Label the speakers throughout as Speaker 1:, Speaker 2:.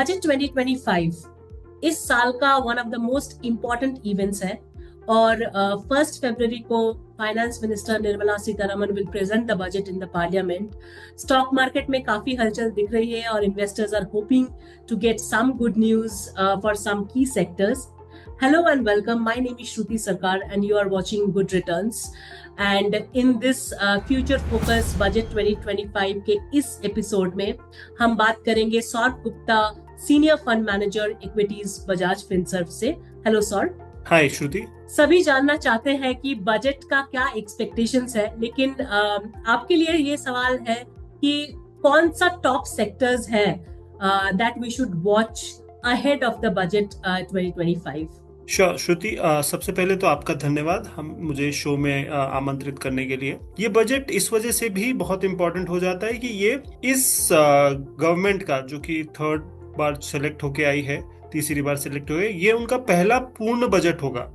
Speaker 1: Budget 2025 इस साल का one of the most important events है और 1 फरवरी को finance minister Nirmala Sitharaman will present the budget in the parliament. Stock market में काफी हलचल दिख रही है और investors are hoping to get some good news for some key sectors. Hello and welcome. My name is Shruti Sarkar and you are watching Good Returns. And in this Future Focus Budget 2025 के इस episode में हम बात करेंगे Saurabh Gupta, senior fund manager equities Bajaj Finserv से। Hello Saurabh.
Speaker 2: हाय श्रुति।
Speaker 1: सभी जानना चाहते हैं कि बजट का क्या एक्सपेक्टेशंस है, लेकिन आपके लिए ये सवाल है कि कौन सा टॉप सेक्टर्स है that we should watch ahead of the budget 2025।
Speaker 2: Shruti, सबसे पहले तो आपका धन्यवाद मुझे शो में आमंत्रित करने के लिए। ये बजट इस वजह से भी बहुत इंपॉर्टेंट हो जाता है कि ये इस गवर्नमेंट का, जो कि थर्ड बार सेलेक्ट होके आई है, तीसरी बार सेलेक्ट हुए, ये उनका पहला पूर्ण बजट होगा।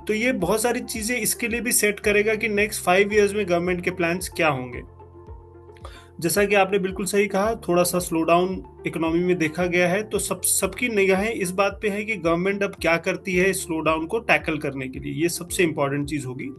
Speaker 2: तो ये बहुत सारी चीजें इसके लिए भी सेट करेगा कि नेक्स्ट 5 इयर्स में गवर्नमेंट के प्लान्स क्या होंगे। जैसा कि आपने बिल्कुल सही कहा, थोड़ा सा स्लो डाउन इकोनॉमी में देखा गया है, तो सबकी निगाहें इस बात पे है कि गवर्नमेंट अब क्या करती है स्लो डाउन को टैकल करने के लिए। ये सबसे इंपॉर्टेंट चीज होगी।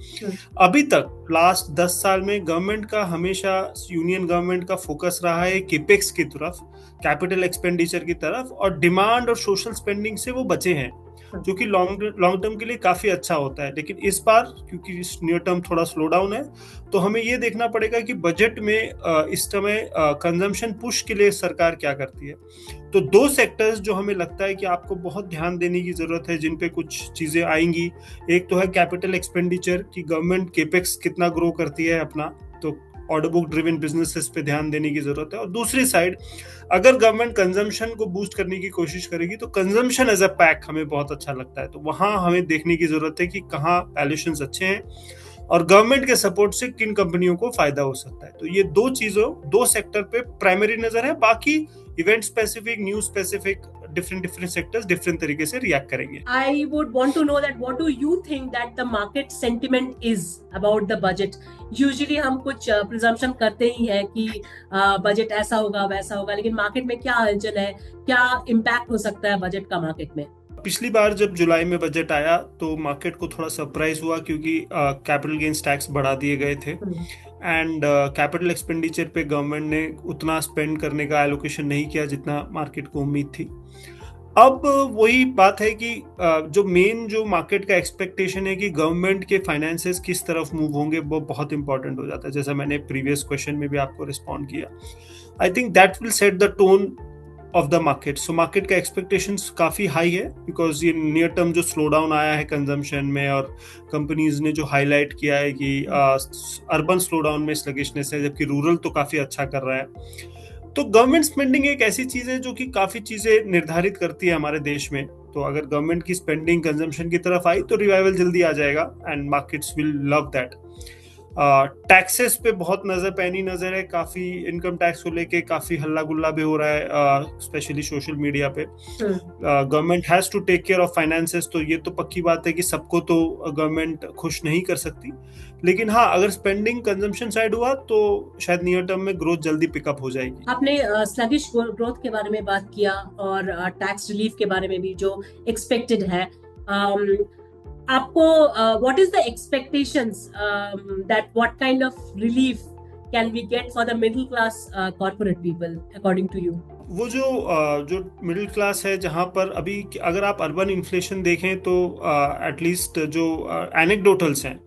Speaker 2: अभी तक लास्ट 10 साल में गवर्नमेंट का हमेशा, यूनियन गवर्नमेंट का फोकस रहा है केपेक्स की तरफ, कैपिटल एक्सपेंडिचर की तरफ, और डिमांड और सोशल स्पेंडिंग से वो बचे हैं, जो कि लॉन्ग टर्म के लिए काफी अच्छा होता है। लेकिन इस बार क्योंकि नियर टर्म थोड़ा स्लो डाउन है, तो हमें ये देखना पड़ेगा कि बजट में इस समय कंजम्पशन पुश के लिए सरकार क्या करती है। तो 2 सेक्टर्स जो हमें लगता है कि आपको बहुत ध्यान देने की जरूरत है, जिन पे कुछ चीजें आएंगी। एक तो है कैपिटल एक्सपेंडिचर, कि गवर्नमेंट केपेक्स कितना ग्रो करती है अपना, तो ऑर्डर बुक ड्रिवन बिजनेसेस पे ध्यान देने की जरूरत है। और दूसरी साइड, अगर गवर्नमेंट कंजम्पशन को बूस्ट करने की कोशिश करेगी तो कंजम्पशन एज अ पैक हमें बहुत अच्छा लगता है। तो वहां हमें देखने की जरूरत है कि कहाँ वैल्यूएशंस अच्छे हैं और गवर्नमेंट के सपोर्ट से किन कंपनियों को फायदा हो सकता है। तो ये 2 सेक्टर पे प्राइमरी नजर है। बाकी event specific, news specific, different sectors different तरीके से रिएक्ट करेंगे।
Speaker 1: I would want to know that what do you think that the market sentiment is about the budget? Usually हम कुछ प्रिजम्पशन करते ही हैं कि बजट ऐसा होगा वैसा होगा, लेकिन मार्केट में क्या हलचल है, क्या इम्पैक्ट हो सकता है बजट का मार्केट में?
Speaker 2: पिछली बार जब जुलाई में बजट आया तो मार्केट को थोड़ा सरप्राइज हुआ, क्योंकि कैपिटल गेन्स टैक्स बढ़ा दिए गए थे एंड कैपिटल एक्सपेंडिचर पे गवर्नमेंट ने उतना स्पेंड करने का एलोकेशन नहीं किया जितना मार्केट को उम्मीद थी। अब वही बात है कि जो मार्केट का एक्सपेक्टेशन है कि गवर्नमेंट के फाइनेंसेस किस तरफ मूव होंगे, वो बहुत इंपॉर्टेंट हो जाता है। जैसा मैंने प्रीवियस क्वेश्चन में भी आपको रिस्पॉन्ड किया, I think that will set the tone of the market. So market का एक्सपेक्टेशंस काफी हाई है, बिकॉज ये नियर टर्म जो स्लो डाउन आया है कंजम्पशन में, और कंपनीज ने जो हाईलाइट किया है कि अर्बन स्लो डाउन में स्लगिशनेस है, जबकि रूरल तो काफी अच्छा कर रहा है। तो गवर्नमेंट स्पेंडिंग एक ऐसी चीज है जो कि काफी चीजें निर्धारित करती है हमारे देश में। तो अगर गवर्नमेंट की स्पेंडिंग कंजम्पशन की तरफ आई तो रिवाइवल जल्दी आ जाएगा and markets will love that. Taxes पे बहुत पैनी नजर है, काफी इनकम टैक्स को लेके काफी हल्ला गुल्ला भी हो रहा है, स्पेशली सोशल मीडिया पे। Government has to take care of finances, तो ये तो पक्की बात है कि सबको तो गवर्नमेंट खुश नहीं कर सकती। लेकिन हाँ, अगर स्पेंडिंग कंजम्पशन साइड हुआ तो शायद नियर टर्म में ग्रोथ जल्दी पिकअप हो जाएगी।
Speaker 1: आपने स्लगिश ग्रोथ के बारे में बात किया और टैक्स रिलीफ के बारे में भी जो एक्सपेक्टेड है। आपको what is the expectations that what kind of relief can we get for the middle class corporate people according to you?
Speaker 2: वो जो मिडिल क्लास है, जहाँ पर अभी अगर आप अर्बन इन्फ्लेशन देखें तो एटलीस्ट जो एनेक्डोटल्स हैं,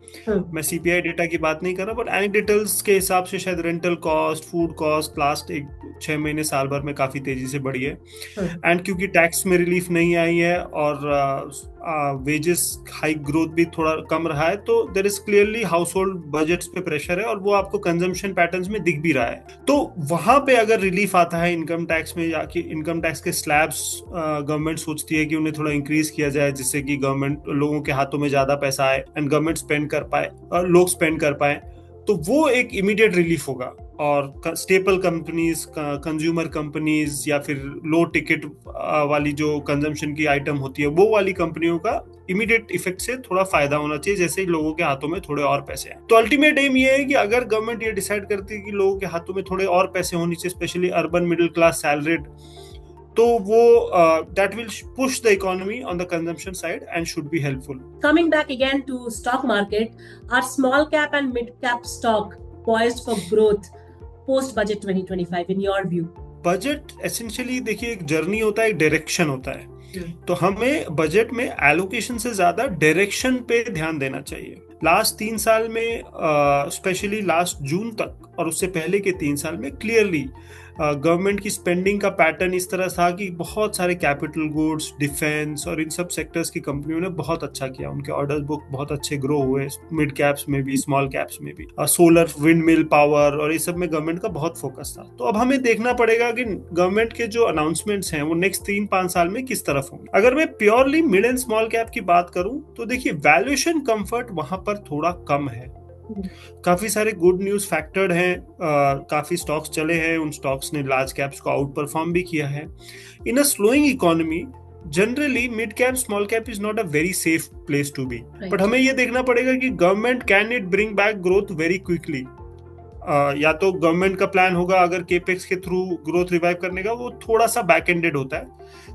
Speaker 2: मैं सीपीआई डेटा की बात नहीं कर रहा, बट एनेक्डोटल्स के हिसाब से शायद rental cost, food cost last 6 महीने साल भर में काफी तेजी से बढ़ी है। एंड क्योंकि टैक्स में रिलीफ नहीं आई है और वेजेस हाइक ग्रोथ भी थोड़ा कम रहा है, तो there is clearly household budgets पे प्रेशर है और वो आपको कंजम्पशन पैटर्न्स में दिख भी रहा है। तो वहां पे अगर रिलीफ आता है इनकम टैक्स में, या कि इनकम टैक्स के स्लैब्स गवर्नमेंट सोचती है कि उन्हें थोड़ा इंक्रीज किया जाए, जिससे कि गवर्नमेंट लोगों के हाथों में ज्यादा पैसा आए एंड गवर्नमेंट स्पेंड कर पाए, लोग स्पेंड कर पाए, तो वो एक इमीडिएट रिलीफ होगा। Or staple companies, consumer companies, या फिर लो टिकट वाली जो कंजम्पशन की आइटम होती है, वो वाली कंपनियों का इमीडिएट इफेक्ट से थोड़ा फायदा होना चाहिए, जैसे ही लोगों के हाथों में थोड़े और पैसे हैं। तो अल्टीमेट एम ये है कि अगर गवर्नमेंट ये डिसाइड करती है कि लोगों के हाथों में थोड़े और पैसे होने चाहिए, specially urban middle class salaried, तो वो that will push the economy on the consumption side and should be helpful.
Speaker 1: Coming back again to stock market, are small cap and mid cap stock poised for growth post budget 2025 in your view?
Speaker 2: Budget essentially देखिए एक journey होता है, एक direction होता है, तो हमें budget में एलोकेशन से ज्यादा डायरेक्शन पे ध्यान देना चाहिए। लास्ट 3 साल में स्पेशली लास्ट जून तक और उससे पहले के 3 साल में क्लियरली गवर्नमेंट की स्पेंडिंग का पैटर्न इस तरह था कि बहुत सारे कैपिटल गुड्स, डिफेंस और इन सब सेक्टर्स की कंपनियों ने बहुत अच्छा किया, उनके ऑर्डर बुक बहुत अच्छे ग्रो हुए, मिड कैप्स में भी, स्मॉल कैप्स में भी। सोलर, विंड मिल पावर और ये सब में गवर्नमेंट का बहुत फोकस था। तो अब हमें देखना पड़ेगा कि गवर्नमेंट के जो अनाउंसमेंट्स हैं वो नेक्स्ट 3-5 साल में किस तरफ होंगे। अगर मैं purely mid and small cap की बात करूं तो देखिए वैल्यूएशन कंफर्ट वहां पर थोड़ा कम है। काफी सारे गुड न्यूज फैक्टर्ड हैं, काफी स्टॉक्स चले हैं, उन स्टॉक्स ने लार्ज कैप्स को आउट परफॉर्म भी किया है। In a slowing economy generally mid cap small cap is not a very safe place to be, but हमें ये देखना पड़ेगा कि government can it bring back growth very quickly. या तो गवर्नमेंट का प्लान होगा अगर केपेक्स के थ्रू ग्रोथ रिवाइव करने का, वो थोड़ा सा बैक एंडेड होता है,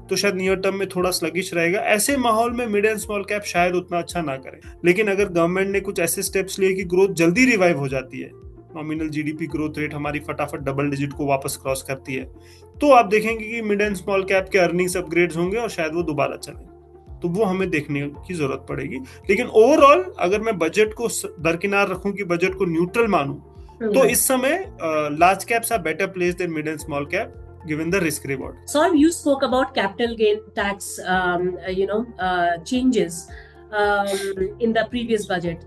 Speaker 2: तो शायद नियर टर्म में थोड़ा स्लगिश रहेगा। ऐसे माहौल में मिड एंड स्मॉल कैप शायद उतना अच्छा ना करे। लेकिन अगर गवर्नमेंट ने कुछ ऐसे स्टेप्स लिए कि ग्रोथ जल्दी रिवाइव हो जाती है, नॉमिनल जीडीपी ग्रोथ रेट हमारी फटाफट डबल डिजिट को वापस क्रॉस करती है, तो आप देखेंगे कि मिड एंड स्मॉल कैप के अर्निंग्स अपग्रेड्स होंगे और शायद वो दोबारा चले। तो वो हमें देखने की जरूरत पड़ेगी। लेकिन ओवरऑल अगर मैं बजट को दरकिनार रखूं कि बजट को न्यूट्रल मानूं, तो इस समय large caps are better placed than mid and small cap given the risk reward.
Speaker 1: So you spoke about capital gain tax changes in the previous budget.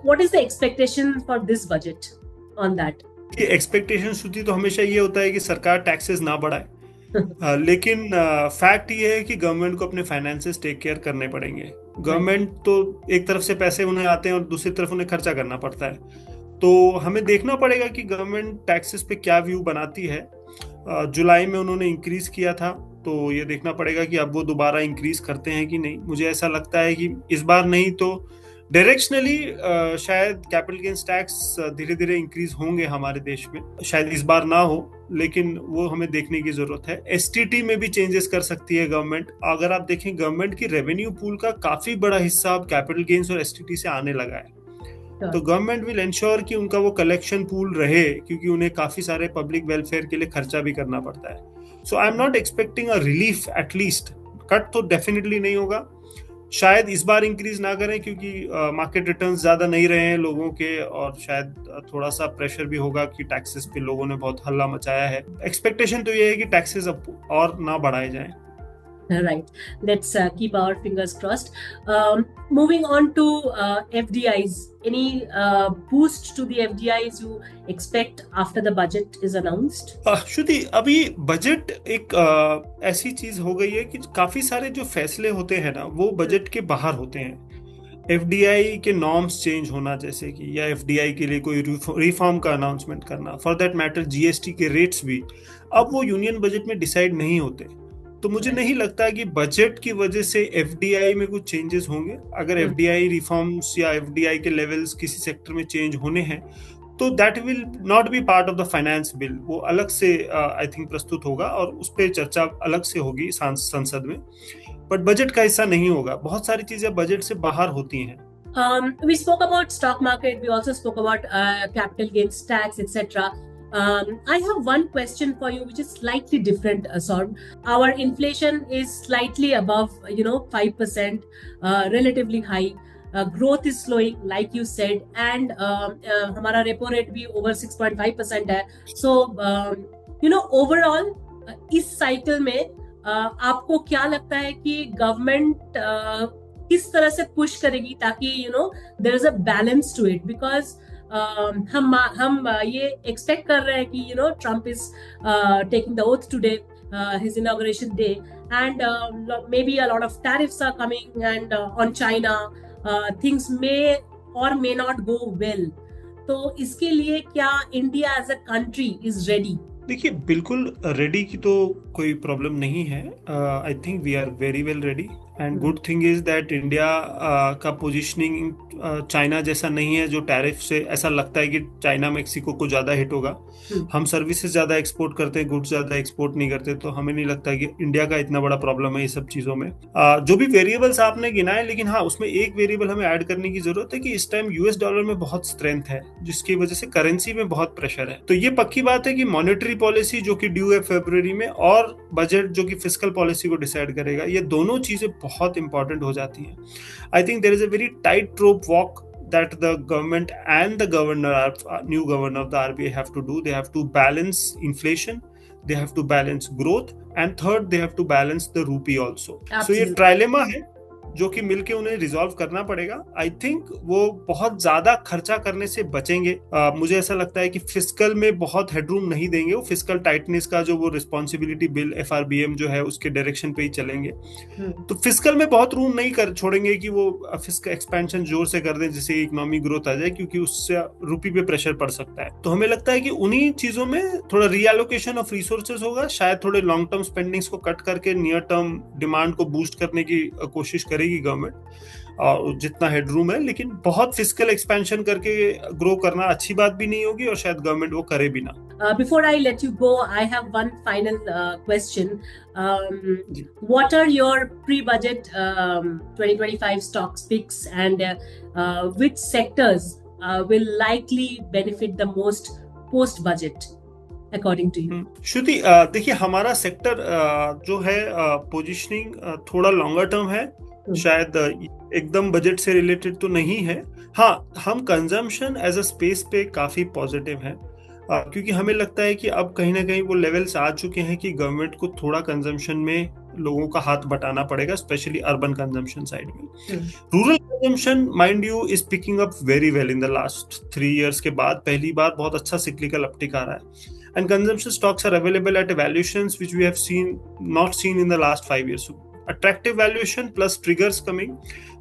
Speaker 1: What is the expectation for this budget on that?
Speaker 2: Expectation होती तो हमेशा ये होता है कि सरकार taxes ना बढ़ाए, लेकिन फैक्ट ये है कि गवर्नमेंट को अपने फाइनेंसेस टेक केयर करने पड़ेंगे। गवर्नमेंट तो एक तरफ से पैसे उन्हें आते हैं और दूसरी तरफ उन्हें खर्चा करना पड़ता है, तो हमें देखना पड़ेगा कि गवर्नमेंट टैक्सेस पे क्या व्यू बनाती है। जुलाई में उन्होंने इंक्रीज किया था, तो ये देखना पड़ेगा कि अब वो दोबारा इंक्रीज करते हैं कि नहीं। मुझे ऐसा लगता है कि इस बार नहीं तो डायरेक्शनली शायद कैपिटल गेन्स टैक्स धीरे धीरे इंक्रीज होंगे हमारे देश में, शायद इस बार ना हो, लेकिन वो हमें देखने की जरूरत है। एसटीटी में भी चेंजेस कर सकती है गवर्नमेंट। अगर आप देखें गवर्नमेंट की रेवेन्यू पूल का काफी बड़ा हिस्सा अब कैपिटल गेन्स और एसटीटी से आने लगा है, तो गवर्नमेंट विल इंश्योर कि उनका वो कलेक्शन पूल रहे, क्योंकि उन्हें काफी सारे पब्लिक वेलफेयर के लिए खर्चा भी करना पड़ता है। So I am not expecting a relief, at least cut तो डेफिनेटली नहीं होगा। शायद इस बार इंक्रीज ना करें क्योंकि मार्केट रिटर्न्स ज्यादा नहीं रहे हैं लोगों के, और शायद थोड़ा सा प्रेशर भी होगा कि टैक्सेस पे लोगों ने बहुत हल्ला मचाया है। एक्सपेक्टेशन तो ये है कि टैक्सेस अब और ना बढ़ाए जाएं।
Speaker 1: Right. Let's keep our fingers crossed. Moving on to FDIs. Any boost to the FDIs you expect after the budget is announced?
Speaker 2: श्रुति, अभी बजट एक ऐसी चीज हो गई है कि काफी सारे जो फैसले होते हैं ना वो बजट के बाहर होते हैं। एफडीआई के नॉर्म्स चेंज होना, जैसे कि, या एफडीआई के लिए कोई रिफॉर्म का अनाउंसमेंट करना, फॉर दैट मैटर जीएसटी के रेट्स भी, अब वो यूनियन बजट में डिसाइड नहीं होते। तो मुझे नहीं लगता कि बजट की वजह से एफडीआई में कुछ चेंजेस होंगे। अगर एफडीआई रिफॉर्म्स या एफडीआई के लेवल्स किसी सेक्टर में चेंज होने हैं तो that will not be part of the finance bill, वो अलग से आई थिंक प्रस्तुत होगा और उस पर चर्चा अलग से होगी संसद में, बट बजट का हिस्सा नहीं होगा। बहुत सारी चीजें बजट से बाहर होती हैं।
Speaker 1: We spoke about stock market, we also spoke about capital gains tax, etc. I have one question for you, which is slightly different, Saurabh. Our inflation is slightly above, 5%, relatively high. Growth is slowing, like you said, and हमारा repo rate भी over 6.5% है. So, overall, इस cycle में आपको क्या लगता है कि government किस तरह से push करेगी ताकि there is a balance to it, because हम ये एक्सपेक्ट कर रहे हैं कि Trump is taking the oath today, his inauguration day, and maybe a lot of tariffs are coming and on China, things may और may not go well. तो इसके लिए क्या India as a country is ready?
Speaker 2: देखिए, बिल्कुल ready की तो कोई प्रॉब्लम नहीं है। I think we are very well ready and good thing is that India का पोजीशनिंग चाइना जैसा नहीं है, जो टैरिफ से ऐसा लगता है कि चाइना मेक्सिको को ज्यादा हिट होगा। हम सर्विसेज ज्यादा एक्सपोर्ट करते हैं, गुड्स ज्यादा एक्सपोर्ट नहीं करते, तो हमें नहीं लगता कि इंडिया का इतना बड़ा प्रॉब्लम है ये सब चीजों में। जो भी वेरिएबल्स आपने गिनाए, लेकिन हाँ उसमें एक वेरिएबल हमें ऐड करने की जरूरत है कि इस टाइम यूएस डॉलर में बहुत स्ट्रेंथ है, जिसकी वजह से करेंसी में बहुत प्रेशर है। तो ये पक्की बात है कि मॉनेटरी पॉलिसी जो कि ड्यू है फरवरी में, और बजट जो कि फिस्कल पॉलिसी को डिसाइड करेगा, ये दोनों चीजें बहुत इंपॉर्टेंट हो जाती हैं। I think there is a very tightrope walk that the government and the new governor of the RBI have to do. They have to balance inflation, they have to balance growth, and third they have to balance the rupee also. Absolutely. So ये trilemma है जो कि मिलके उन्हें resolve करना पड़ेगा। I think वो बहुत ज्यादा खर्चा करने से बचेंगे। मुझे ऐसा लगता है कि फिस्कल में बहुत हेडरूम नहीं देंगे, वो फिस्कल टाइटनेस का जो वो रिस्पॉन्सिबिलिटी बिल FRBM जो है उसके डायरेक्शन पे ही चलेंगे। तो फिस्कल में बहुत रूम नहीं कर छोड़ेंगे कि वो फिस्कल एक्सपेंशन जोर से कर दें जिससे इकोनॉमिक ग्रोथ आ जाए, क्योंकि उससे रुपये पे प्रेशर पड़ सकता है। तो हमें लगता है कि उन्हीं चीजों में थोड़ा रीएलोकेशन ऑफ रिसोर्सेज होगा, शायद थोड़े लॉन्ग टर्म स्पेंडिंग्स को कट करके नियर टर्म डिमांड को बूस्ट करने की कोशिश करेगी गवर्नमेंट, और जितना हेडरूम है। लेकिन बहुत फिस्कल एक्सपेंशन करके ग्रो करना अच्छी बात भी नहीं होगी, और शायद गवर्नमेंट वो करे भी ना।
Speaker 1: Before I let you go, I have one final question. What are your pre-budget 2025 stocks picks, and which sectors will likely benefit the most post-budget, according to you?
Speaker 2: श्रुति, देखिए हमारा सेक्टर जो है पोजीशनिंग थोड़ा longer term है, शायद एकदम budget से related तो नहीं है। हाँ, हम कंजम्पशन एज अ स्पेस पे काफी पॉजिटिव हैं, क्योंकि हमें लगता है कि अब कहीं ना कहीं वो लेवल्स आ चुके हैं कि गवर्नमेंट को थोड़ा कंजम्पशन में लोगों का हाथ बटाना पड़ेगा, स्पेशली अर्बन कंजम्पशन साइड में। Rural consumption mind you is picking up very well in the last 3 years के बाद पहली बार बहुत अच्छा सिक्लिकल अपटिक आ रहा है, and consumption stocks are available at valuations which we have not seen in the last 5 years. So attractive valuation plus triggers coming.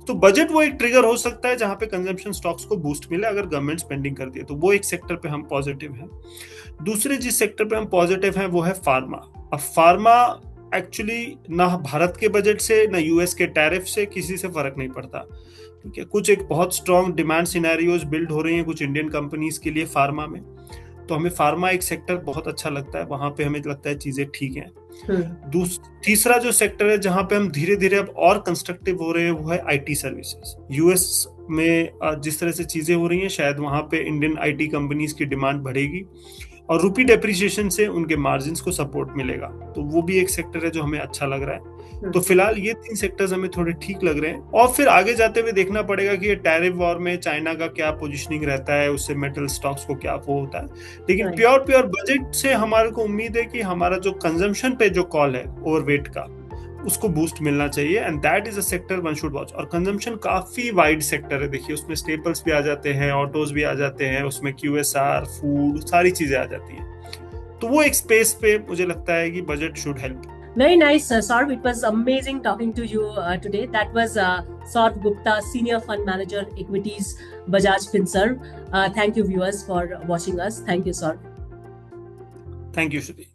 Speaker 2: तो budget वो एक ट्रिगर हो सकता है जहां पे कंजम्पशन स्टॉक्स को बूस्ट मिले अगर गवर्नमेंट स्पेंडिंग कर दिए, तो वो एक सेक्टर पे हम पॉजिटिव हैं। दूसरे जिस सेक्टर पे हम पॉजिटिव हैं वो है फार्मा। अब फार्मा एक्चुअली ना भारत के बजट से ना यूएस के टैरिफ से किसी से फर्क नहीं पड़ता, क्योंकि कुछ एक बहुत स्ट्रॉन्ग डिमांड सिनेरियोज बिल्ड हो रही हैं कुछ इंडियन कंपनीज के लिए फार्मा में। तो हमें फार्मा एक सेक्टर बहुत अच्छा लगता है, वहां पे हमें लगता है चीजें ठीक हैं। तीसरा जो सेक्टर है जहां पे हम धीरे धीरे अब और कंस्ट्रक्टिव हो रहे हैं वो है आईटी सर्विसेज। यूएस में जिस तरह से चीजें हो रही हैं, शायद वहां पे इंडियन आईटी कंपनीज की डिमांड बढ़ेगी और रुपी डेप्रिसिएशन से उनके मार्जिन्स को सपोर्ट मिलेगा, तो वो भी एक सेक्टर है जो हमें अच्छा लग रहा है। तो फिलहाल ये 3 सेक्टर्स हमें थोड़े ठीक लग रहे हैं, और फिर आगे जाते हुए देखना पड़ेगा कि ये टैरिफ वॉर में चाइना का क्या पोजीशनिंग रहता है, उससे मेटल स्टॉक्स को क्या वो होता है। लेकिन प्योर बजट से हमारे को उम्मीद है कि हमारा जो कंजम्पशन पे जो कॉल है ओवरवेट का, उसको बूस्ट मिलना चाहिए, and that is a sector one should watch. और कंजम्पशन काफी वाइड सेक्टर है, देखिए उसमें स्टेपल्स भी आ जाते हैं, ऑटोज भी आ जाते हैं, उसमें QSR, फूड, सारी चीजें आ जाती हैं। तो वो एक स्पेस पे मुझे लगता है कि budget should help.
Speaker 1: Very nice, Saurabh. It was amazing talking to you today. That was Saurabh Gupta, Senior Fund Manager, Equities, Bajaj Finserv. Thank you, viewers, for watching us. Thank you, Saurabh.
Speaker 2: Thank you, Shruti.